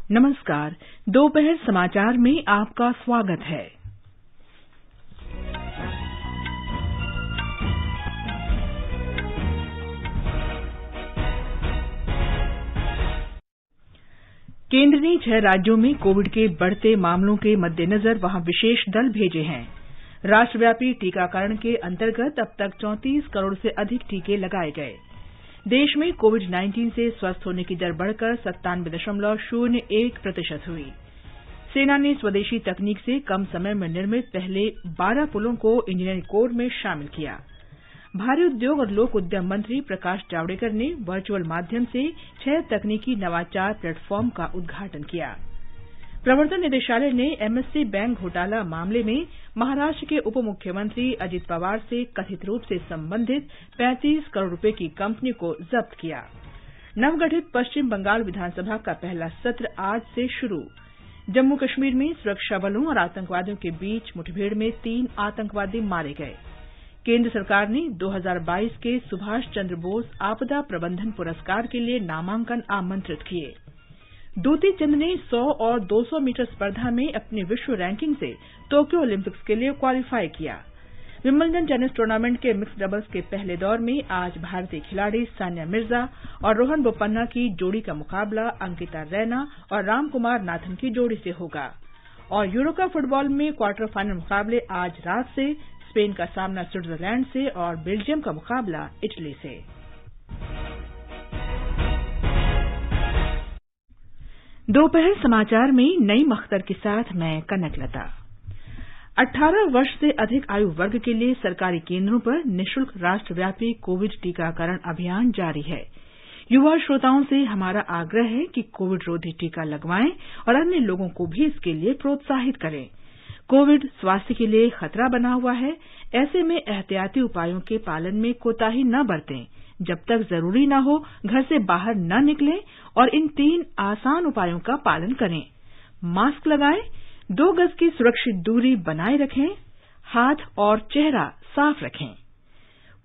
नमस्कार। दोपहर समाचार में आपका स्वागत है। केंद्र ने 6 राज्यों में कोविड के बढ़ते मामलों के मद्देनजर वहां विशेष दल भेजे हैं। राष्ट्रव्यापी टीकाकरण के अंतर्गत अब तक 34 करोड़ से अधिक टीके लगाए गए। देश में कोविड-19 से स्वस्थ होने की दर बढ़कर 97.01% हुई। सेना ने स्वदेशी तकनीक से कम समय में निर्मित पहले 12 पुलों को इंजीनियरिंग कोड में शामिल किया। भारी उद्योग और लोक उद्यम मंत्री प्रकाश जावड़ेकर ने वर्चुअल माध्यम से 6 तकनीकी नवाचार प्लेटफॉर्म का उद्घाटन किया। प्रवर्तन निदेशालय ने एमएससी बैंक घोटाला मामले में महाराष्ट्र के उप मुख्यमंत्री अजित पवार से कथित रूप से संबंधित 35 करोड़ रुपए की कंपनी को जब्त किया। नवगठित पश्चिम बंगाल विधानसभा का पहला सत्र आज से शुरू। जम्मू कश्मीर में सुरक्षा बलों और आतंकवादियों के बीच मुठभेड़ में 3 आतंकवादी मारे गए। केंद्र सरकार ने 2022 के सुभाष चंद्र बोस आपदा प्रबंधन पुरस्कार के लिए नामांकन आमंत्रित किए। द्युति चंद ने 100 और 200 मीटर स्पर्धा में अपनी विश्व रैंकिंग से टोक्यो ओलंपिक्स के लिए क्वालीफाई किया। विंबलडन टेनिस टूर्नामेंट के मिक्स्ड डबल्स के पहले दौर में आज भारतीय खिलाड़ी सानिया मिर्जा और रोहन बोपन्ना की जोड़ी का मुकाबला अंकिता रैना और रामकुमार नाथन की जोड़ी से होगा। और यूरो कप फुटबॉल में क्वार्टर फाइनल मुकाबले आज रात से। स्पेन का सामना स्विट्जरलैंड से और बेल्जियम का मुकाबला इटली से। दोपहर समाचार में नईम अख्तर के साथ मैं कनकलता। 18 वर्ष से अधिक आयु वर्ग के लिए सरकारी केंद्रों पर निःशुल्क राष्ट्रव्यापी कोविड टीकाकरण अभियान जारी है। युवा श्रोताओं से हमारा आग्रह है कि कोविड रोधी टीका लगवाएं और अन्य लोगों को भी इसके लिए प्रोत्साहित करें। कोविड स्वास्थ्य के लिए खतरा बना हुआ है। ऐसे में एहतियाती उपायों के पालन में कोताही न बरतें। जब तक जरूरी न हो घर से बाहर न निकलें और इन 3 आसान उपायों का पालन करें। मास्क लगाएं, 2 गज की सुरक्षित दूरी बनाए रखें, हाथ और चेहरा साफ रखें।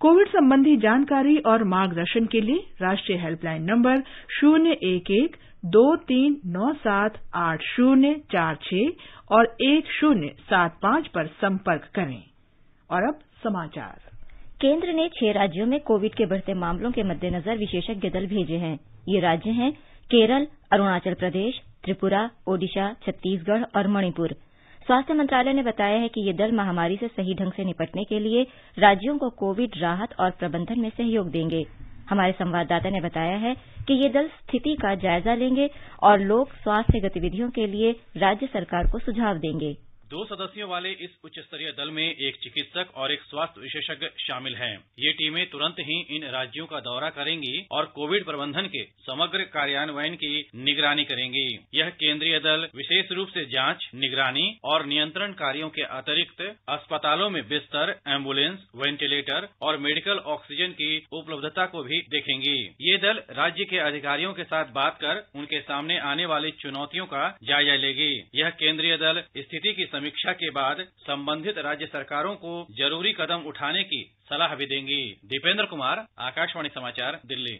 कोविड संबंधी जानकारी और मार्गदर्शन के लिए राष्ट्रीय हेल्पलाइन नंबर 011-2397-8046 और 1075 पर संपर्क करें। और अब समाचार। केंद्र ने 6 राज्यों में कोविड के बढ़ते मामलों के मद्देनजर विशेषज्ञ दल भेजे हैं। ये राज्य हैं केरल, अरुणाचल प्रदेश, त्रिपुरा, ओडिशा, छत्तीसगढ़ और मणिपुर। स्वास्थ्य मंत्रालय ने बताया है कि ये दल महामारी से सही ढंग से निपटने के लिए राज्यों को कोविड राहत और प्रबंधन में सहयोग देंगे। हमारे संवाददाता ने बताया है कि ये दल स्थिति का जायजा लेंगे और लोक स्वास्थ्य गतिविधियों के लिए राज्य सरकार को सुझाव देंगे। 2 सदस्यों वाले इस उच्च स्तरीय दल में एक चिकित्सक और एक स्वास्थ्य विशेषज्ञ शामिल हैं। ये टीमें तुरंत ही इन राज्यों का दौरा करेंगी और कोविड प्रबंधन के समग्र कार्यान्वयन की निगरानी करेंगी। यह केंद्रीय दल विशेष रूप से जांच, निगरानी और नियंत्रण कार्यों के अतिरिक्त अस्पतालों में बिस्तर, एम्बुलेंस, वेंटिलेटर और मेडिकल ऑक्सीजन की उपलब्धता को भी देखेंगी। ये दल राज्य के अधिकारियों के साथ बात कर उनके सामने आने वाली चुनौतियों का जायजा लेगी। यह केंद्रीय दल स्थिति की समीक्षा के बाद संबंधित राज्य सरकारों को जरूरी कदम उठाने की सलाह भी देंगी। दीपेंद्र कुमार, आकाशवाणी समाचार, दिल्ली।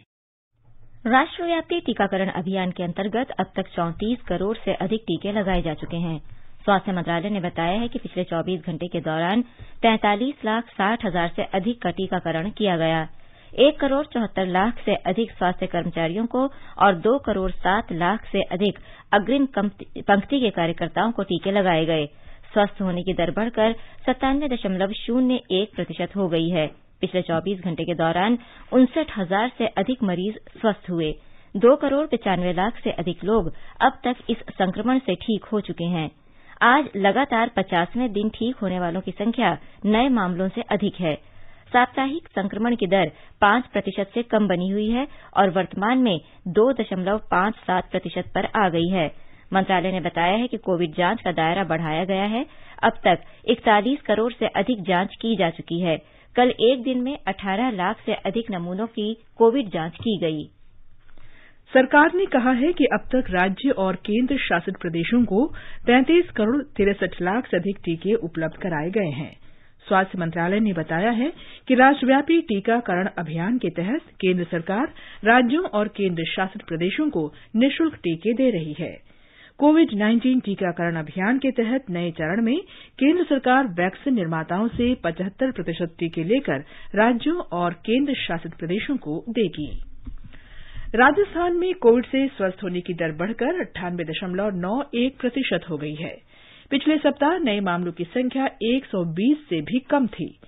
राष्ट्रव्यापी टीकाकरण अभियान के अंतर्गत अब तक 34 करोड़ से अधिक टीके लगाए जा चुके हैं। स्वास्थ्य मंत्रालय ने बताया है कि पिछले 24 घंटे के दौरान 43,60,000 से अधिक का टीकाकरण किया गया। 1 करोड़ 74 लाख से अधिक स्वास्थ्य कर्मचारियों को और 2 करोड़ 7 लाख से अधिक अग्रिम पंक्ति के कार्यकर्ताओं को टीके लगाए गए। स्वस्थ होने की दर बढ़कर 97.01% हो गई है। पिछले 24 घंटे के दौरान 59,000 से अधिक मरीज स्वस्थ हुए। 2 करोड़ 95 लाख से अधिक लोग अब तक इस संक्रमण से ठीक हो चुके हैं। आज लगातार 50वें दिन ठीक होने वालों की संख्या नए मामलों से अधिक है। साप्ताहिक संक्रमण की दर 5% से कम बनी हुई है और वर्तमान में 2.57% पर आ गई है। मंत्रालय ने बताया है कि कोविड जांच का दायरा बढ़ाया गया है। अब तक 41 करोड़ से अधिक जांच की जा चुकी है। कल एक दिन में 18 लाख से अधिक नमूनों की कोविड जांच की गई। सरकार ने कहा है कि अब तक राज्य और केंद्र शासित प्रदेशों को 33 करोड़ 63 लाख से अधिक टीके उपलब्ध कराए गए हैं। स्वास्थ्य मंत्रालय ने बताया है कि राष्ट्रव्यापी टीकाकरण अभियान के तहत केंद्र सरकार राज्यों और केंद्र शासित प्रदेशों को निःशुल्क टीके दे रही है। कोविड-19 टीकाकरण अभियान के तहत नए चरण में केंद्र सरकार वैक्सीन निर्माताओं से 75% टीके लेकर राज्यों और केंद्र शासित प्रदेशों को देगी। राजस्थान में कोविड से स्वस्थ होने की दर बढ़कर 98.91% हो गई है। पिछले सप्ताह नए मामलों की संख्या 120 से भी कम थी।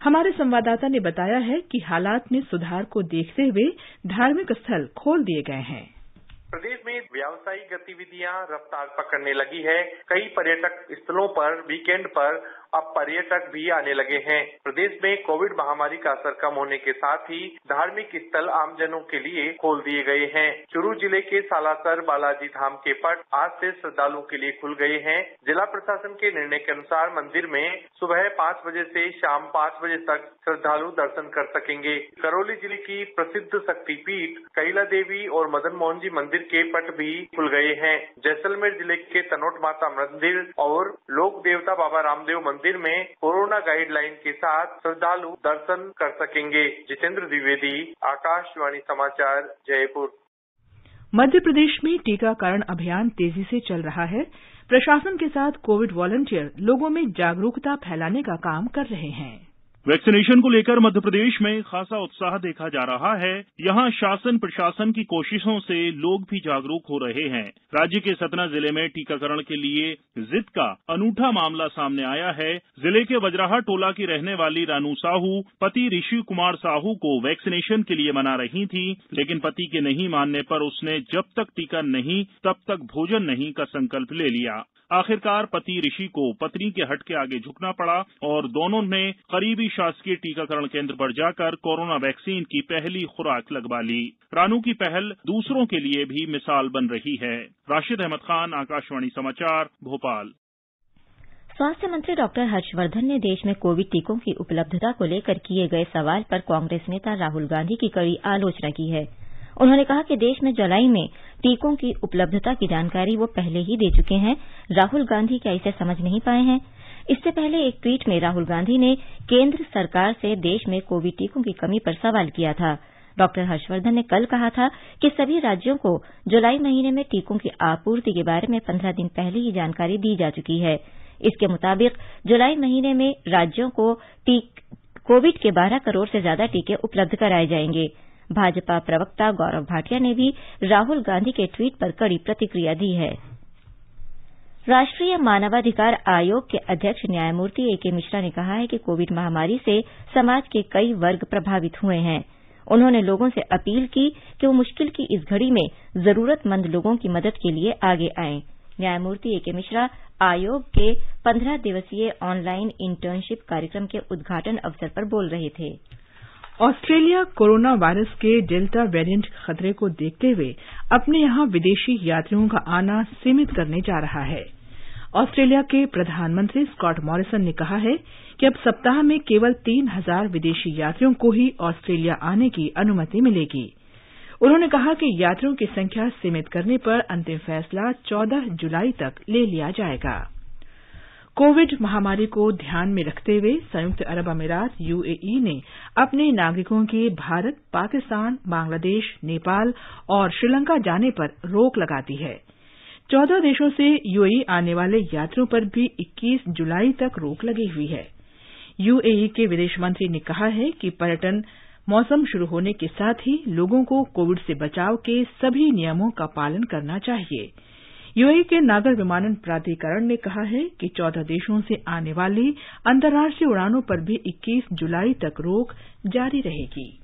हमारे संवाददाता ने बताया है कि हालात में सुधार को देखते हुए धार्मिक स्थल खोल दिए गए हैं। प्रदेश में व्यावसायिक गतिविधियां रफ्तार पकड़ने लगी है। कई पर्यटक स्थलों पर वीकेंड पर अब पर्यटक भी आने लगे हैं। प्रदेश में कोविड महामारी का असर कम होने के साथ ही धार्मिक स्थल आमजनों के लिए खोल दिए गए हैं। चुरू जिले के सालासर बालाजी धाम के पट आज से श्रद्धालुओं के लिए खुल गए हैं। जिला प्रशासन के निर्णय के अनुसार मंदिर में सुबह 5 बजे से शाम 5 बजे तक श्रद्धालु दर्शन कर सकेंगे। करौली जिले की प्रसिद्ध शक्तिपीठ कैला देवी और मदन मोहन जी मंदिर के पट भी खुल गए हैं। जैसलमेर जिले के तनोट माता मंदिर और लोक देवता बाबा रामदेव मंदिर में कोरोना गाइडलाइन के साथ श्रद्धालु दर्शन कर सकेंगे। जितेंद्र द्विवेदी, आकाशवाणी समाचार, जयपुर। मध्य प्रदेश में टीकाकरण अभियान तेजी से चल रहा है। प्रशासन के साथ कोविड वॉलंटियर लोगों में जागरूकता फैलाने का काम कर रहे हैं। वैक्सीनेशन को लेकर मध्य प्रदेश में खासा उत्साह देखा जा रहा है। यहां शासन प्रशासन की कोशिशों से लोग भी जागरूक हो रहे हैं। राज्य के सतना जिले में टीकाकरण के लिए जिद का अनूठा मामला सामने आया है। जिले के वजराहा टोला की रहने वाली रानू साहू पति ऋषि कुमार साहू को वैक्सीनेशन के लिए मना रही थी, लेकिन पति के नहीं मानने पर उसने जब तक टीका नहीं तब तक भोजन नहीं का संकल्प ले लिया। आखिरकार पति ऋषि को पत्नी के हट के आगे झुकना पड़ा और दोनों ने करीबी शासकीय टीकाकरण केंद्र पर जाकर कोरोना वैक्सीन की पहली खुराक लगवा ली। रानू की पहल दूसरों के लिए भी मिसाल बन रही है। राशिद अहमद खान, आकाशवाणी समाचार, भोपाल। स्वास्थ्य मंत्री डॉक्टर हर्षवर्धन ने देश में कोविड टीकों की उपलब्धता को लेकर किए गए सवाल पर कांग्रेस नेता राहुल गांधी की कड़ी आलोचना की है। उन्होंने कहा कि देश में जुलाई में टीकों की उपलब्धता की जानकारी वो पहले ही दे चुके हैं। राहुल गांधी क्या इसे समझ नहीं पाए हैं? इससे पहले एक ट्वीट में राहुल गांधी ने केंद्र सरकार से देश में कोविड टीकों की कमी पर सवाल किया था। डॉक्टर हर्षवर्धन ने कल कहा था कि सभी राज्यों को जुलाई महीने में टीकों की आपूर्ति के बारे में 15 दिन पहले ही जानकारी दी जा चुकी है। इसके मुताबिक जुलाई महीने में राज्यों को कोविड के 12 करोड़ से ज्यादा टीके उपलब्ध कराए जाएंगे। भाजपा प्रवक्ता गौरव भाटिया ने भी राहुल गांधी के ट्वीट पर कड़ी प्रतिक्रिया दी है। राष्ट्रीय मानवाधिकार आयोग के अध्यक्ष न्यायमूर्ति ए.के. मिश्रा ने कहा है कि कोविड महामारी से समाज के कई वर्ग प्रभावित हुए हैं। उन्होंने लोगों से अपील की कि वो मुश्किल की इस घड़ी में जरूरतमंद लोगों की मदद के लिए आगे आएं। न्यायमूर्ति ए.के. मिश्रा आयोग के 15 दिवसीय ऑनलाइन इंटर्नशिप कार्यक्रम के उद्घाटन अवसर पर बोल रहे थे। ऑस्ट्रेलिया कोरोना वायरस के डेल्टा वेरिएंट खतरे को देखते हुए अपने यहां विदेशी यात्रियों का आना सीमित करने जा रहा है। ऑस्ट्रेलिया के प्रधानमंत्री स्कॉट मॉरिसन ने कहा है कि अब सप्ताह में केवल 3,000 विदेशी यात्रियों को ही ऑस्ट्रेलिया आने की अनुमति मिलेगी। उन्होंने कहा कि यात्रियों की संख्या सीमित करने पर अंतिम फैसला 14 जुलाई तक ले लिया जाएगा। कोविड महामारी को ध्यान में रखते हुए संयुक्त अरब अमीरात यूएई ने अपने नागरिकों के भारत, पाकिस्तान, बांग्लादेश, नेपाल और श्रीलंका जाने पर रोक लगा दी है। 14 देशों से यूएई आने वाले यात्रियों पर भी 21 जुलाई तक रोक लगी हुई है। यूएई के विदेश मंत्री ने कहा है कि पर्यटन मौसम शुरू होने के साथ ही लोगों को कोविड से बचाव के सभी नियमों का पालन करना चाहिए। यूएई के नागर विमानन प्राधिकरण ने कहा है कि 14 देशों से आने वाली अंतर्राष्ट्रीय उड़ानों पर भी 21 जुलाई तक रोक जारी रहेगी।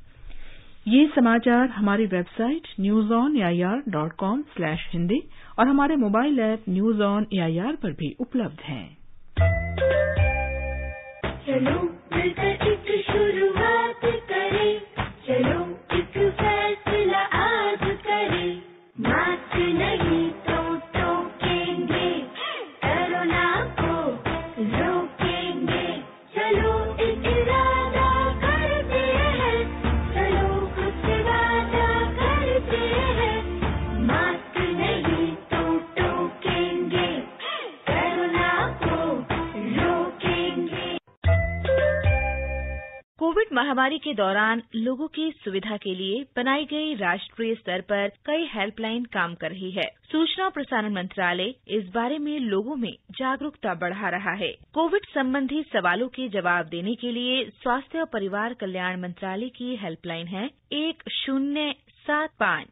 ये समाचार हमारी वेबसाइट newsonair.com/hindi और हमारे mobile app news on AIR पर भी उपलब्ध हैं। चलो मिलकर एक शुरुआत करें, चलो एक फैसला आज करें, मास्क नहीं तो टोकेंगे, कोरोना को रोकेंगे, चलो एक इरादा करते हैं, चलो कुछ वादा करते हैं, मास्क नहीं तो टोकेंगे, कोरोना को रोकेंगे। कोविड महामारी के दौरान लोगों की सुविधा के लिए बनाई गई राष्ट्रीय स्तर पर कई हेल्पलाइन काम कर रही है। सूचना और प्रसारण मंत्रालय इस बारे में लोगों में जागरूकता बढ़ा रहा है। कोविड संबंधी सवालों के जवाब देने के लिए स्वास्थ्य और परिवार कल्याण मंत्रालय की हेल्पलाइन है 1075।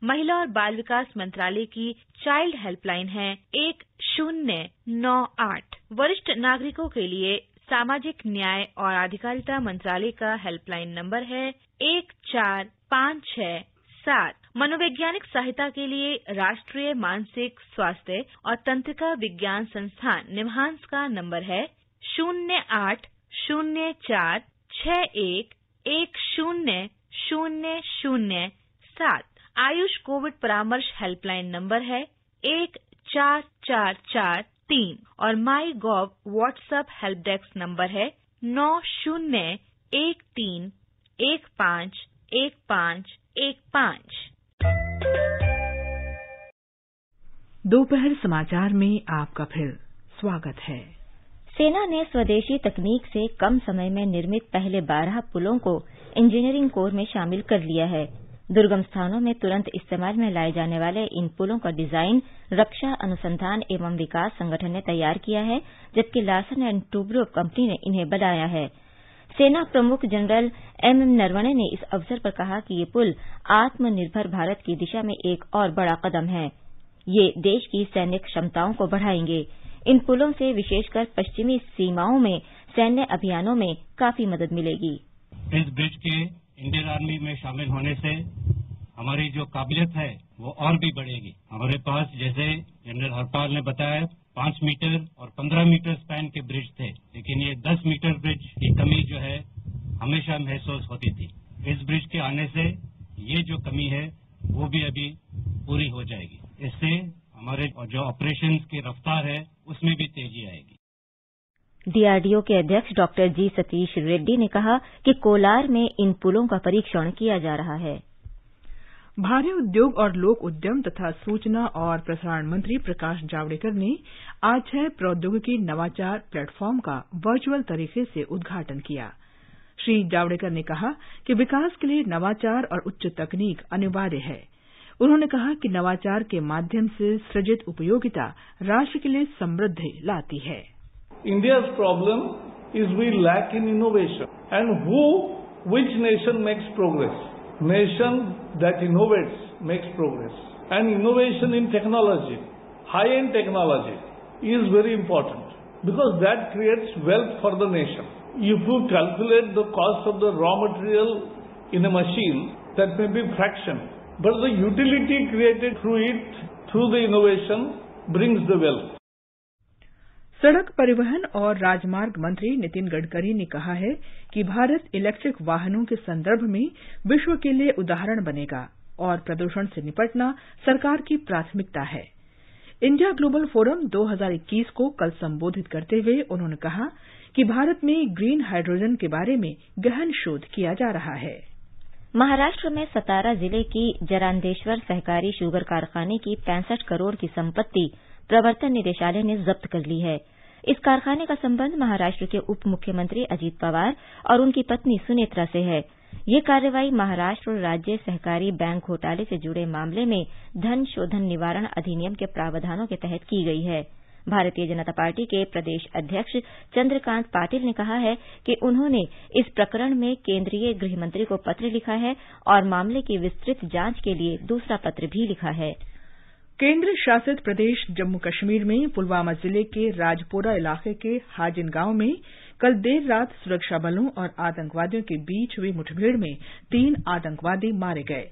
महिला और बाल विकास मंत्रालय की चाइल्ड हेल्पलाइन है 1098। वरिष्ठ नागरिकों के लिए सामाजिक न्याय और अधिकारिता मंत्रालय का हेल्पलाइन नंबर है 14567। मनोवैज्ञानिक सहायता के लिए राष्ट्रीय मानसिक स्वास्थ्य और तंत्रिका विज्ञान संस्थान निम्हांस का नंबर है 080461100007। आयुष कोविड परामर्श हेल्पलाइन नंबर है 14443 और माई गॉव व्हाट्सएप हेल्प डेस्क नंबर है 9013151515। दोपहर समाचार में आपका फिर स्वागत है। सेना ने स्वदेशी तकनीक से कम समय में निर्मित पहले 12 पुलों को इंजीनियरिंग कोर में शामिल कर लिया है। दुर्गम स्थानों में तुरंत इस्तेमाल में लाए जाने वाले इन पुलों का डिजाइन रक्षा अनुसंधान एवं विकास संगठन ने तैयार किया है, जबकि लार्सन एंड टुब्रो कंपनी ने इन्हें बनाया है। सेना प्रमुख जनरल एमएम नरवणे ने इस अवसर पर कहा कि ये पुल आत्मनिर्भर भारत की दिशा में एक और बड़ा कदम है। ये देश की सैन्य क्षमताओं को बढ़ाएंगे। इन पुलों से विशेषकर पश्चिमी सीमाओं में सैन्य अभियानों में काफी मदद मिलेगी। इस ब्रिज के इंडियन आर्मी में शामिल होने से हमारी जो काबिलियत है वो और भी बढ़ेगी। हमारे पास जैसे जनरल हरपाल ने बताया 5 मीटर और 15 मीटर स्पैन के ब्रिज थे, लेकिन ये 10 मीटर ब्रिज की कमी जो है हमेशा महसूस होती थी। इस ब्रिज के आने से ये जो कमी है वो भी अभी पूरी हो जाएगी। इससे हमारे जो ऑपरेशंस की रफ्तार है उसमें भी तेजी आएगी। डीआरडीओ के अध्यक्ष डॉक्टर जी सतीश रेड्डी ने कहा कि कोलार में इन पुलों का परीक्षण किया जा रहा है। भारी उद्योग और लोक उद्यम तथा सूचना और प्रसारण मंत्री प्रकाश जावड़ेकर ने आज 6 प्रौद्योगिकी नवाचार प्लेटफॉर्म का वर्चुअल तरीके से उद्घाटन किया। श्री जावड़ेकर ने कहा कि विकास के लिए नवाचार और उच्च तकनीक अनिवार्य है। उन्होंने कहा कि नवाचार के माध्यम से सृजित उपयोगिता राष्ट्र के लिए समृद्धि लाती है। India's problem is we lack in innovation. And which nation makes progress? Nation that innovates makes progress. And innovation in technology, high-end technology, is very important because that creates wealth for the nation. If you calculate the cost of the raw material in a machine, that may be fraction, but the utility created through it, through the innovation, brings the wealth. सड़क परिवहन और राजमार्ग मंत्री नितिन गडकरी ने कहा है कि Bharat electric वाहनों के संदर्भ में विश्व के लिए उदाहरण बनेगा और प्रदूषण से निपटना सरकार की प्राथमिकता है। इंडिया ग्लोबल फोरम 2021 को कल संबोधित करते हुए उन्होंने कहा कि भारत में ग्रीन हाइड्रोजन के बारे में गहन शोध किया जा रहा है। महाराष्ट्र में सतारा जिले की जरांदेश्वर सहकारी शुगर कारखाने की 65 करोड़ की संपत्ति प्रवर्तन निदेशालय ने जब्त कर ली है। इस कारखाने का संबंध महाराष्ट्र के उप मुख्यमंत्री अजीत पवार और उनकी पत्नी सुनेत्रा से है। ये कार्रवाई महाराष्ट्र राज्य सहकारी बैंक घोटाले से जुड़े मामले में धन शोधन निवारण अधिनियम के प्रावधानों के तहत की गई है। भारतीय जनता पार्टी के प्रदेश अध्यक्ष चंद्रकांत पाटिल ने कहा है कि उन्होंने इस प्रकरण में केंद्रीय गृह मंत्री को पत्र लिखा है और मामले की विस्तृत जांच के लिए दूसरा पत्र भी लिखा है। केंद्र शासित प्रदेश जम्मू कश्मीर में पुलवामा जिले के राजपोरा इलाके के हाजिन गांव में कल देर रात सुरक्षा बलों और आतंकवादियों के बीच हुई मुठभेड़ में 3 आतंकवादी मारे गए।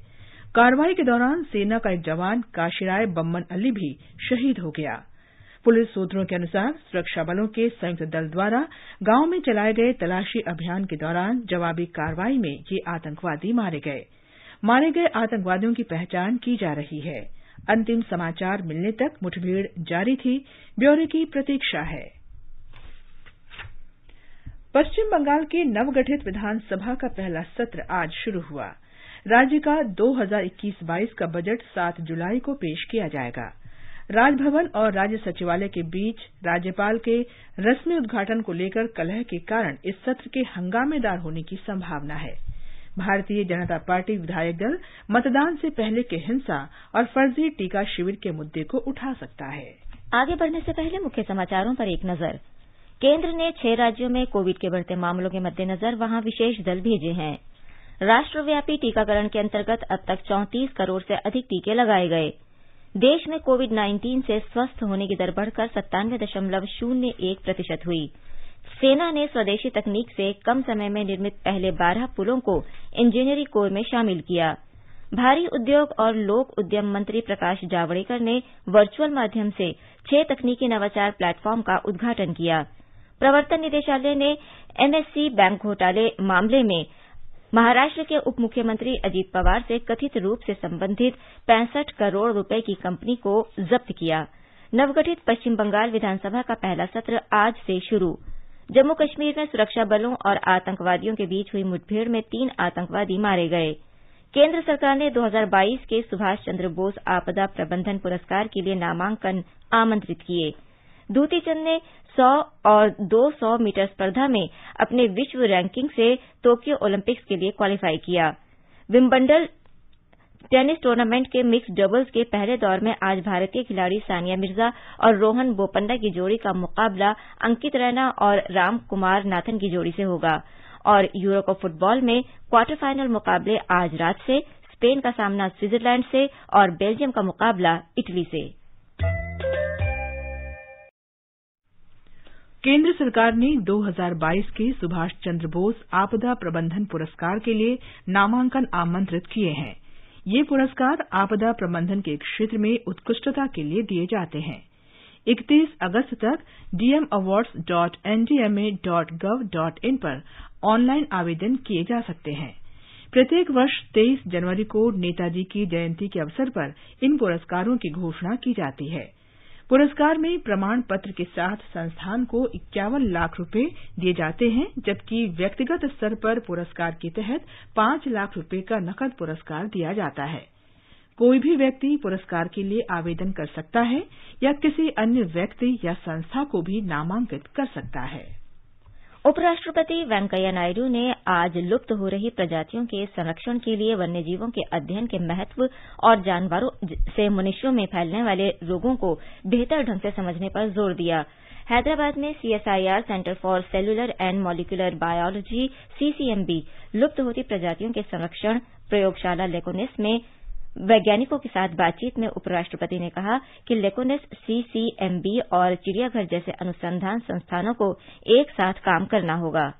कार्रवाई के दौरान सेना का एक जवान काशिराय बम्मन अली भी शहीद हो गया। पुलिस सूत्रों के अनुसार सुरक्षा बलों के संयुक्त दल द्वारा गांव में चलाए गए तलाशी अभियान के दौरान जवाबी कार्रवाई में ये आतंकवादी मारे गए। मारे गए आतंकवादियों की पहचान की जा रही है। अंतिम समाचार मिलने तक मुठभेड़ जारी थी। ब्यौरे की प्रतीक्षा है। पश्चिम बंगाल के नवगठित विधानसभा का पहला सत्र आज शुरू हुआ। राज्य का 2021-22 का बजट 7 जुलाई को पेश किया जाएगा। राजभवन और राज्य सचिवालय के बीच राज्यपाल के रस्मी उद्घाटन को लेकर कलह के कारण इस सत्र के हंगामेदार होने की संभावना है। भारतीय जनता पार्टी विधायक दल मतदान से पहले के हिंसा और फर्जी टीका शिविर के मुद्दे को उठा सकता है। आगे बढ़ने से पहले मुख्य समाचारों पर एक नजर। केंद्र ने 6 राज्यों में कोविड के बढ़ते मामलों के मद्देनजर वहां विशेष दल भेजे हैं। राष्ट्रव्यापी टीकाकरण के अंतर्गत अब तक 34 करोड़ से अधिक टीके लगाए गए। देश में कोविड-19 से स्वस्थ होने की दर बढ़कर 97.01% हुई। सेना ने स्वदेशी तकनीक से कम समय में निर्मित पहले 12 पुलों को इंजीनियरिंग कोर में शामिल किया। भारी उद्योग और लोक उद्यम मंत्री प्रकाश जावड़ेकर ने वर्चुअल माध्यम से 6 तकनीकी नवाचार प्लेटफॉर्म का उद्घाटन किया। प्रवर्तन निदेशालय ने एमएससी बैंक घोटाले मामले में महाराष्ट्र के उप मुख्यमंत्री अजीत पवार से कथित रूप से संबंधित 65 करोड़ रुपए की कंपनी को जब्त किया। नवगठित पश्चिम बंगाल विधानसभा का पहला सत्र आज से शुरू। जम्मू कश्मीर में सुरक्षा बलों और आतंकवादियों के बीच हुई मुठभेड़ में 3 आतंकवादी मारे गए। केंद्र सरकार ने 2022 के सुभाष चंद्र बोस आपदा प्रबंधन पुरस्कार के लिए नामांकन आमंत्रित किए। दूती चंद ने 100 और 200 मीटर स्पर्धा में अपने विश्व रैंकिंग से टोक्यो ओलंपिक्स के लिए क्वालीफाई किया। विंबलडन टेनिस टूर्नामेंट के मिक्स्ड डबल्स के पहले दौर में आज भारतीय खिलाड़ी सानिया मिर्जा और रोहन बोपन्ना की जोड़ी का मुकाबला अंकित रैना और राम कुमार नाथन की जोड़ी से होगा। और यूरो कप फुटबॉल में क्वार्टर फाइनल मुकाबले आज रात से। स्पेन का सामना स्विट्जरलैंड से और बेल्जियम का मुकाबला इटली से। केंद्र सरकार ने 2022 के सुभाष चंद्र बोस आपदा प्रबंधन पुरस्कार के लिए नामांकन आमंत्रित किए हैं। ये पुरस्कार आपदा प्रबंधन के क्षेत्र में उत्कृष्टता के लिए दिए जाते हैं। 31 अगस्त तक dmawards.ndma.gov.in पर ऑनलाइन आवेदन किए जा सकते हैं। प्रत्येक वर्ष 23 जनवरी को नेताजी की जयंती के अवसर पर इन पुरस्कारों की घोषणा की जाती है। पुरस्कार में प्रमाण पत्र के साथ संस्थान को 51 लाख रुपए दिए जाते हैं, जबकि व्यक्तिगत स्तर पर पुरस्कार के तहत 5 लाख रुपए का नकद पुरस्कार दिया जाता है। कोई भी व्यक्ति पुरस्कार के लिए आवेदन कर सकता है या किसी अन्य व्यक्ति या संस्था को भी नामांकित कर सकता है। उपराष्ट्रपति वेंकैया नायडू ने आज लुप्त हो रही प्रजातियों के संरक्षण के लिए वन्यजीवों के अध्ययन के महत्व और जानवरों से मनुष्यों में फैलने वाले रोगों को बेहतर ढंग से समझने पर जोर दिया। हैदराबाद में CSIR centre for cellular and molecular biology CCMB लुप्त होती प्रजातियों के संरक्षण प्रयोगशाला लेकोनिस में वैज्ञानिकों के साथ बातचीत में उपराष्ट्रपति ने कहा कि लेकोनिस CCMB और चिड़ियाघर जैसे अनुसंधान संस्थानों को एक साथ काम करना होगा।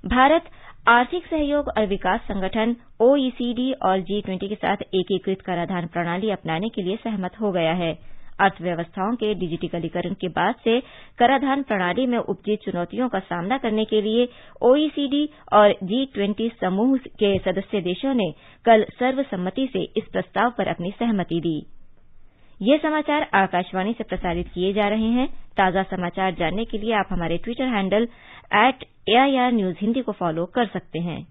भारत आर्थिक सहयोग और विकास संगठन OECD और G20 के साथ एकीकृत कराधान प्रणाली अपनाने के लिए सहमत हो गया है। अर्थव्यवस्थाओं के डिजिटलीकरण के बाद से कराधान प्रणाली में उपजी चुनौतियों का सामना करने के लिए OECD और G20 समूह के सदस्य देशों ने कल सर्वसम्मति से इस प्रस्ताव पर अपनी सहमति दी। ये समाचार आकाशवाणी से प्रसारित किए जा रहे हैं। ताजा समाचार जानने के लिए आप हमारे Twitter handle @AIR News Hindi को फॉलो कर सकते हैं।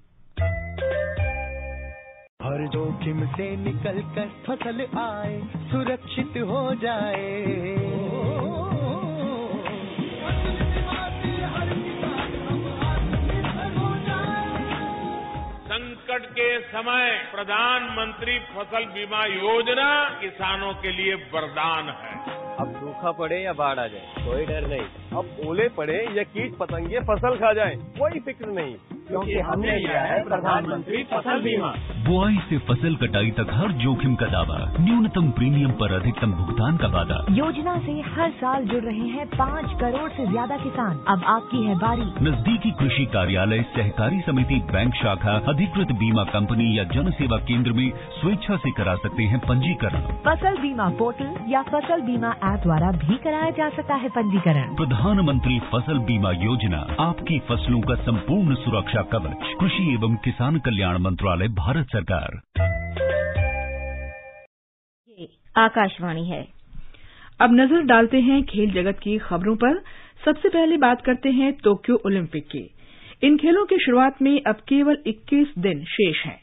हर जोखिम से निकल कर फसल आए, सुरक्षित हो जाए। संकट के समय प्रधानमंत्री फसल बीमा योजना किसानों के लिए वरदान है। अब सूखा पड़े या बाढ़ आ जाए, कोई डर नहीं। अब ओले पड़े या कीट पतंगे फसल खा जाए, कोई फिक्र नहीं, क्योंकि हमने लिया है प्रधानमंत्री फसल बीमा। बुआई से फसल कटाई तक हर जोखिम का दावा, न्यूनतम प्रीमियम पर अधिकतम भुगतान का वादा। योजना से हर साल जुड़ रहे हैं 5 करोड़ से ज्यादा किसान। अब आपकी है बारी। नजदीकी कृषि कार्यालय, सहकारी समिति, बैंक शाखा, अधिकृत बीमा कंपनी या जन सेवा केंद्र में स्वेच्छा से करा सकते हैं पंजीकरण। फसल बीमा पोर्टल या फसल बीमा ऐप द्वारा भी कराया जा सकता है पंजीकरण। प्रधानमंत्री फसल बीमा योजना, आपकी फसलों का संपूर्ण सुरक्षा कवच। कृषि एवं किसान कल्याण मंत्रालय, भारत सरकार। ये आकाशवाणी है। अब नजर डालते हैं खेल जगत की खबरों पर। सबसे पहले बात करते हैं टोक्यो ओलंपिक की। इन खेलों की शुरुआत में अब केवल 21 दिन शेष हैं।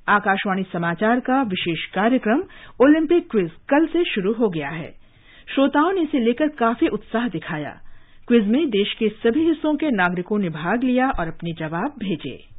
आकाशवाणी समाचार का विशेष कार्यक्रम ओलंपिक क्विज कल से शुरू हो गया है। श्रोताओं ने इसे लेकर काफी उत्साह दिखाया। क्विज में देश के सभी हिस्सों के नागरिकों ने भाग लिया और अपने जवाब भेजे।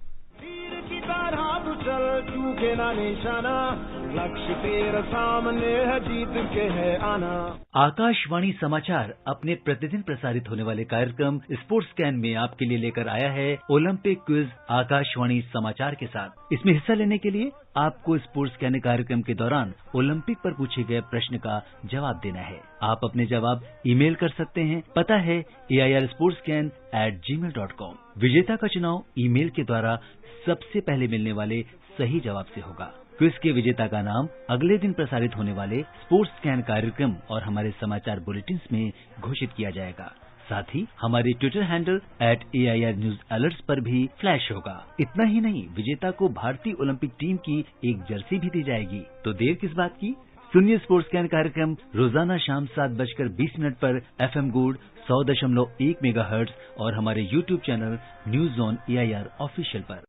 चूके ना निशाना, लक्ष्य तेरा सामने है, जीत के है आना। आकाशवाणी समाचार अपने प्रतिदिन प्रसारित होने वाले कार्यक्रम स्पोर्ट्स कैन में आपके लिए लेकर आया है ओलंपिक क्विज आकाशवाणी समाचार के साथ। इसमें हिस्सा लेने के लिए आपको स्पोर्ट्स कैन कार्यक्रम के दौरान ओलंपिक पर पूछे गए प्रश्न का जवाब देना है। आप अपने जवाब ईमेल कर सकते हैं। पता है airsportscan@gmail.com। विजेता का चुनाव ईमेल के द्वारा सबसे पहले मिलने वाले सही जवाब से होगा। क्विज के विजेता का नाम अगले दिन प्रसारित होने वाले स्पोर्ट्स कैन कार्यक्रम और हमारे समाचार बुलेटिन में घोषित किया जाएगा। साथ ही हमारे Twitter handle @AIR News Alerts पर भी फ्लैश होगा। इतना ही नहीं, विजेता को भारतीय ओलंपिक टीम की एक जर्सी भी दी जाएगी। तो देर किस बात की, सुनिए स्पोर्ट्स कैन कार्यक्रम रोजाना शाम 7:20 पर FM गोल्ड 100.1 मेगाहर्ट्ज और हमारे YouTube channel news on AIR official पर।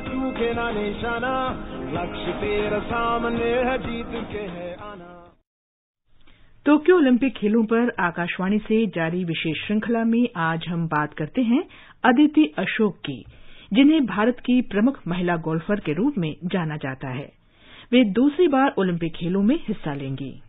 चूके ना निशाना, लक्ष्य तेरा सामने है, जीत के है आना। टोक्यो ओलंपिक खेलों पर आकाशवाणी से जारी विशेष श्रृंखला में आज हम बात करते हैं अदिति अशोक की, जिन्हें भारत की प्रमुख महिला गोल्फर के रूप में जाना जाता है। वे दूसरी बार ओलंपिक खेलों में हिस्सा लेंगी।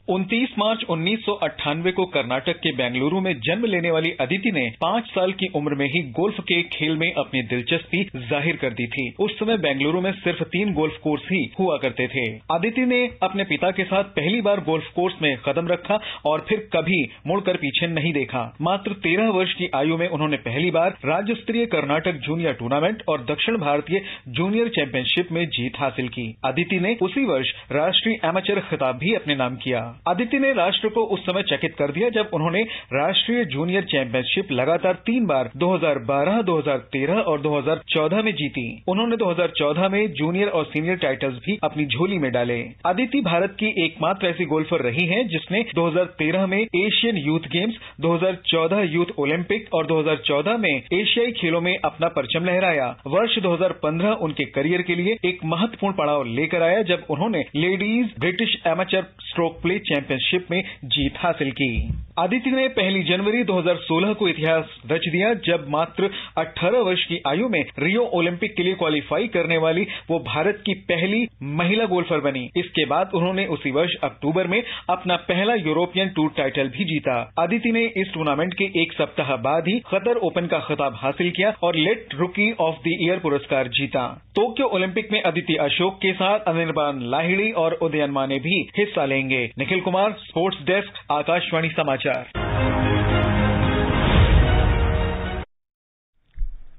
29 मार्च 1998 को कर्नाटक के बेंगलुरु में जन्म लेने वाली अदिति ने 5 साल की उम्र में ही गोल्फ के खेल में अपनी दिलचस्पी जाहिर कर दी थी। उस समय बेंगलुरु में सिर्फ 3 गोल्फ कोर्स ही हुआ करते थे। अदिति ने अपने पिता के साथ पहली बार गोल्फ कोर्स में कदम रखा और फिर कभी मुड़कर पीछे नहीं देखा। मात्र 13 वर्ष की आयु में उन्होंने पहली बार राज्य स्तरीय कर्नाटक जूनियर टूर्नामेंट और दक्षिण भारतीय जूनियर चैंपियनशिप में जीत हासिल की। अदिति ने उसी वर्ष राष्ट्रीय एमेचर खिताब भी अपने नाम किया। अदिति ने राष्ट्र को उस समय चकित कर दिया जब उन्होंने राष्ट्रीय जूनियर चैंपियनशिप लगातार 3 बार 2012, 2013 और 2014 में जीती। उन्होंने 2014 में जूनियर और सीनियर टाइटल्स भी अपनी झोली में डाले। अदिति भारत की एकमात्र ऐसी गोल्फर रही हैं जिसने 2013 में Asian youth games, 2014 youth Olympic और 2014 में एशियाई खेलों में अपना परचम लहराया। वर्ष 2015 उनके करियर के लिए एक महत्वपूर्ण पड़ाव लेकर आया जब उन्होंने ladies British amateur stroke play championship में जीत हासिल की। अदिति ने 1 जनवरी 2016 को इतिहास रच दिया जब मात्र 18 वर्ष की आयु में रियो ओलंपिक के लिए क्वालिफाई करने वाली वो भारत की पहली महिला गोल्फर बनी। इसके बाद उन्होंने उसी वर्ष अक्टूबर में अपना पहला यूरोपियन टूर टाइटल भी जीता। अदिति ने इस टूर्नामेंट के एक सप्ताह बाद ही कतर ओपन का खिताब हासिल किया और लेट रुकी ऑफ द ईयर पुरस्कार जीता। टोक्यो ओलंपिक में अदिति अशोक के साथ अनिर्बान लाहिड़ी और उदयन माने भी हिस्सा लेंगे। निखिल कुमार, स्पोर्ट्स डेस्क, आकाशवाणी समाचार।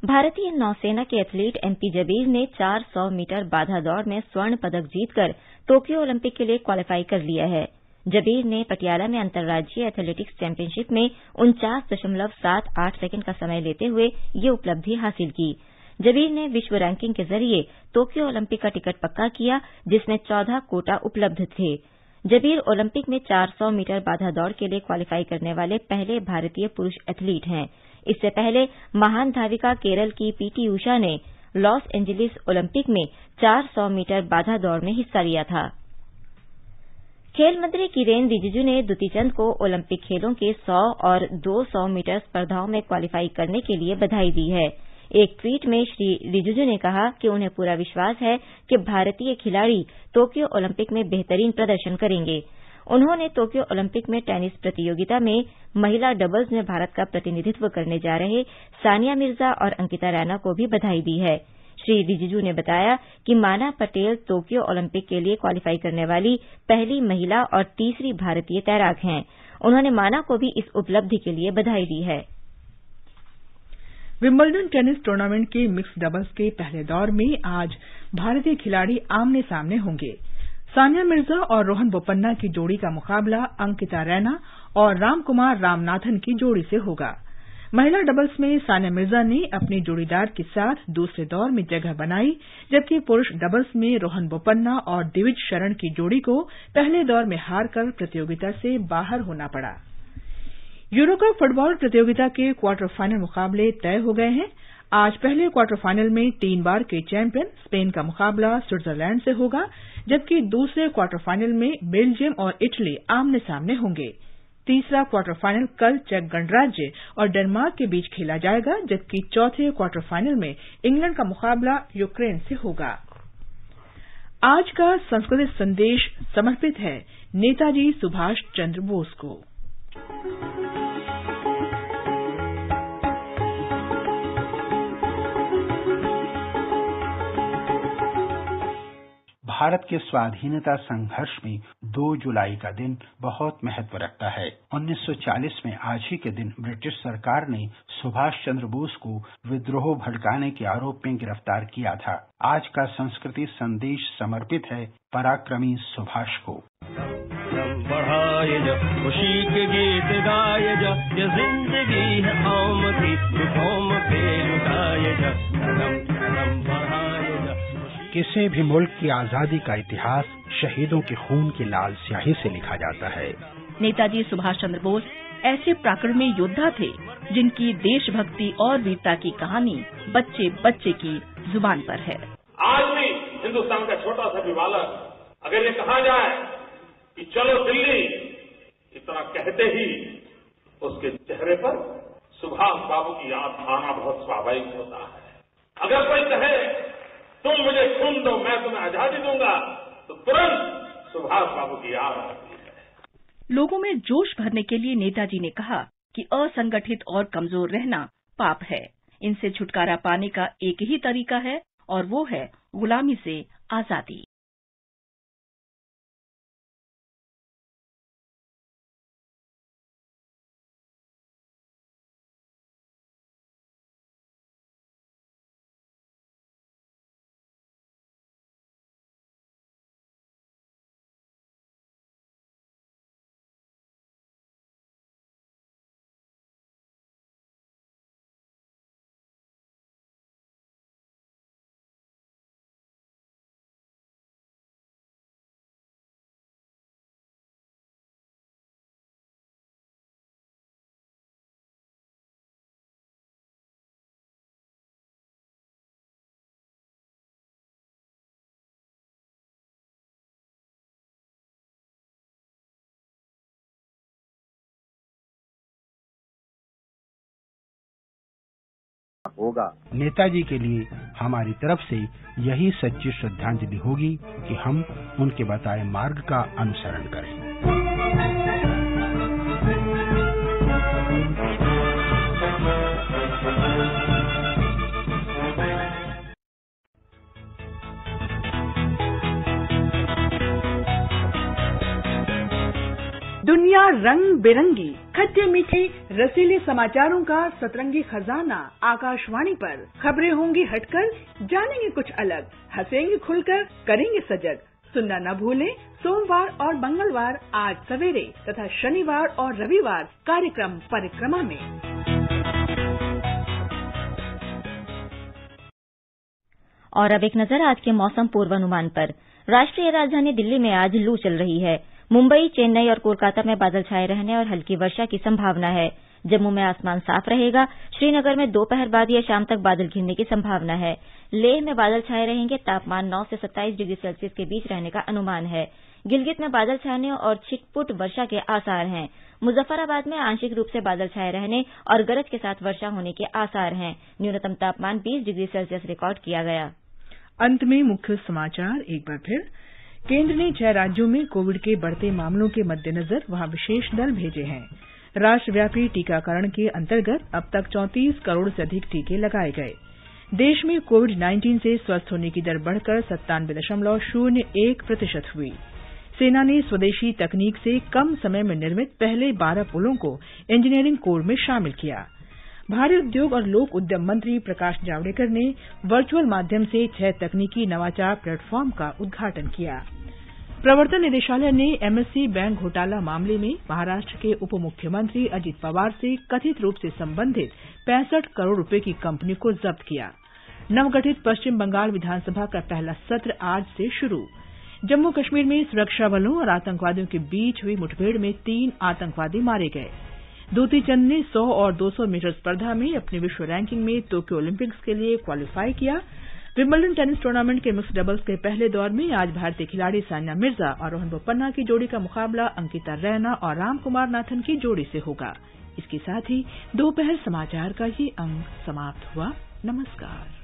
भारतीय नौसेना के एथलीट MP जबीर ने 400 मीटर बाधा दौड़ में स्वर्ण पदक जीतकर टोक्यो ओलंपिक के लिए क्वालिफाई कर लिया है। जबीर ने पटियाला में अंतर्राज्यीय एथलेटिक्स चैंपियनशिप में 49.78 सेकंड का समय लेते हुए ये उपलब्धि हासिल की। जबीर ने विश्व रैंकिंग के जरिए टोक्यो ओलंपिक का टिकट पक्का किया, जिसमें 14 कोटा उपलब्ध थे। जबीर ओलंपिक में 400 मीटर बाधा दौड़ के लिए क्वालिफाई करने वाले पहले भारतीय पुरुष एथलीट हैं। इससे पहले महान धाविका केरल की PT उषा ने लॉस एंजलिस ओलंपिक में 400 मीटर बाधा दौड़ में हिस्सा लिया था। खेल मंत्री किरेन रिजिजू ने दुती चंद को ओलंपिक खेलों के 100 और 200 मीटर स्पर्धाओं में क्वालिफाई करने के लिए बधाई दी है। एक ट्वीट में श्री रिजिजू ने कहा कि उन्हें पूरा विश्वास है कि भारतीय खिलाड़ी टोक्यो ओलंपिक में बेहतरीन प्रदर्शन करेंगे। उन्होंने टोक्यो ओलंपिक में टेनिस प्रतियोगिता में महिला डबल्स में भारत का प्रतिनिधित्व करने जा रहे सानिया मिर्जा और अंकिता रैना को भी बधाई दी है। श्री रिजिजू ने बताया कि माना पटेल टोक्यो ओलंपिक के लिए क्वालिफाई करने वाली पहली महिला और तीसरी भारतीय तैराक हैं। उन्होंने माना को भी इस उपलब्धि के लिए बधाई दी है। विंबलडन टेनिस टूर्नामेंट के मिक्स डबल्स के पहले दौर में आज भारतीय खिलाड़ी आमने सामने होंगे। सानिया मिर्जा और रोहन बोपन्ना की जोड़ी का मुकाबला अंकिता रैना और रामकुमार रामनाथन की जोड़ी से होगा। महिला डबल्स में सानिया मिर्जा ने अपने जोड़ीदार के साथ दूसरे दौर में जगह बनाई, जबकि पुरुष डबल्स में रोहन बोपन्ना और दिविज शरण की जोड़ी को पहले दौर में हारकर प्रतियोगिता से बाहर होना पड़ा। यूरो कप फुटबॉल प्रतियोगिता के क्वार्टर फाइनल मुकाबले तय हो गए हैं। आज पहले क्वार्टर फाइनल में 3 बार के चैंपियन स्पेन का मुकाबला स्विट्जरलैंड से होगा, जबकि दूसरे क्वार्टर फाइनल में बेल्जियम और इटली आमने सामने होंगे। तीसरा क्वार्टर फाइनल कल चेक गणराज्य और डेनमार्क के बीच खेला जाएगा, जबकि चौथे क्वार्टर फाइनल में इंग्लैंड का मुकाबला यूक्रेन से होगा। आज का सांस्कृतिक संदेश समर्पित है नेताजी सुभाष चंद्र बोस को। भारत के स्वाधीनता संघर्ष में 2 जुलाई का दिन बहुत महत्व रखता है। 1940 में आज ही के दिन ब्रिटिश सरकार ने सुभाष चंद्र बोस को विद्रोह भड़काने के आरोप में गिरफ्तार किया था। आज का संस्कृति संदेश समर्पित है पराक्रमी सुभाष को। बढ़ाए जा खुशी के गीत गाए जा, ये जिंदगी है कौम की कौम पे लुटाए जा, कदम कदम बढ़ाए जा। किसी भी मुल्क की आजादी का इतिहास शहीदों के खून की लाल स्याही से लिखा जाता है। नेताजी सुभाष चंद्र बोस ऐसे पराक्रमी योद्धा थे जिनकी देशभक्ति और वीरता की कहानी बच्चे बच्चे की जुबान पर है। आज भी हिंदुस्तान का छोटा सा भी बालक अगर ये कहा जाए कि चलो दिल्ली, इतना कहते ही उसके चेहरे पर सुभाष बाबू की याद आना बहुत स्वाभाविक होता है। अगर कोई कहे तुम मुझे खून दो मैं तुम्हें आजादी दूंगा, तो तुरंत सुभाष बाबू की याद आती है। लोगों में जोश भरने के लिए नेताजी ने कहा कि असंगठित और कमजोर रहना पाप है। इनसे छुटकारा पाने का एक ही तरीका है और वो है गुलामी से आजादी। होगा। नेताजी के लिए हमारी तरफ से यही सच्ची श्रद्धांजलि होगी कि हम उनके बताए मार्ग का अनुसरण करें। दुनिया रंग बिरंगी, खट्टे मीठे रसीले समाचारों का सतरंगी खजाना आकाशवाणी पर। खबरें होंगी हटकर, जानेंगे कुछ अलग, हंसेंगे खुलकर, करेंगे सजग। सुनना न भूलें सोमवार और मंगलवार 8 सवेरे तथा शनिवार और रविवार कार्यक्रम परिक्रमा में। और अब एक नजर आज के मौसम पूर्वानुमान पर। राष्ट्रीय राजधानी दिल्ली में आज लू चल रही है। मुंबई, चेन्नई और कोलकाता में बादल छाए रहने और हल्की वर्षा की संभावना है। जम्मू में आसमान साफ रहेगा। श्रीनगर में दोपहर बाद या शाम तक बादल घिरने की संभावना है। लेह में बादल छाए रहेंगे। तापमान 9 से 27 डिग्री सेल्सियस के बीच रहने का अनुमान है। गिलगित में बादल छाने और छिटपुट वर्षा के आसार हैं। मुजफ्फराबाद में आंशिक रूप से बादल छाए रहने और गरज के साथ वर्षा होने के आसार हैं। न्यूनतम तापमान 20 डिग्री सेल्सियस रिकॉर्ड किया गया। अंत में मुख्य समाचार एक बार फिर। केंद्र ने 6 राज्यों में कोविड के बढ़ते मामलों के मद्देनजर वहां विशेष दल भेजे हैं। राष्ट्रव्यापी टीकाकरण के अंतर्गत अब तक 34 करोड़ से अधिक टीके लगाए गए। देश में कोविड-19 से स्वस्थ होने की दर बढ़कर 97.01% हुई। सेना ने स्वदेशी तकनीक से कम समय में निर्मित पहले 12 पुलों को इंजीनियरिंग कोर में शामिल किया। भारी उद्योग और लोक उद्यम मंत्री प्रकाश जावड़ेकर ने वर्चुअल माध्यम से 6 तकनीकी नवाचार प्लेटफॉर्म का उद्घाटन किया। प्रवर्तन निदेशालय ने एमएससी बैंक घोटाला मामले में महाराष्ट्र के उप मुख्यमंत्री अजित पवार से कथित रूप से संबंधित 65 करोड़ रुपए की कंपनी को जब्त किया। नवगठित पश्चिम बंगाल विधानसभा का पहला सत्र आज से शुरू। जम्मू कश्मीर में सुरक्षा बलों और आतंकवादियों के बीच हुई मुठभेड़ में 3 आतंकवादी मारे गए। द्युति चंद ने 100 और 200 मीटर स्पर्धा में अपनी विश्व रैंकिंग में टोक्यो ओलंपिक्स के लिए क्वालीफाई किया। विंबलडन टेनिस टूर्नामेंट के मिक्स डबल्स के पहले दौर में आज भारतीय खिलाड़ी सानिया मिर्जा और रोहन बोपन्ना की जोड़ी का मुकाबला अंकिता रैना और रामकुमार नाथन की जोड़ी से होगा। इसके साथ ही दोपहर समाचार का ये अंक समाप्त हुआ। नमस्कार।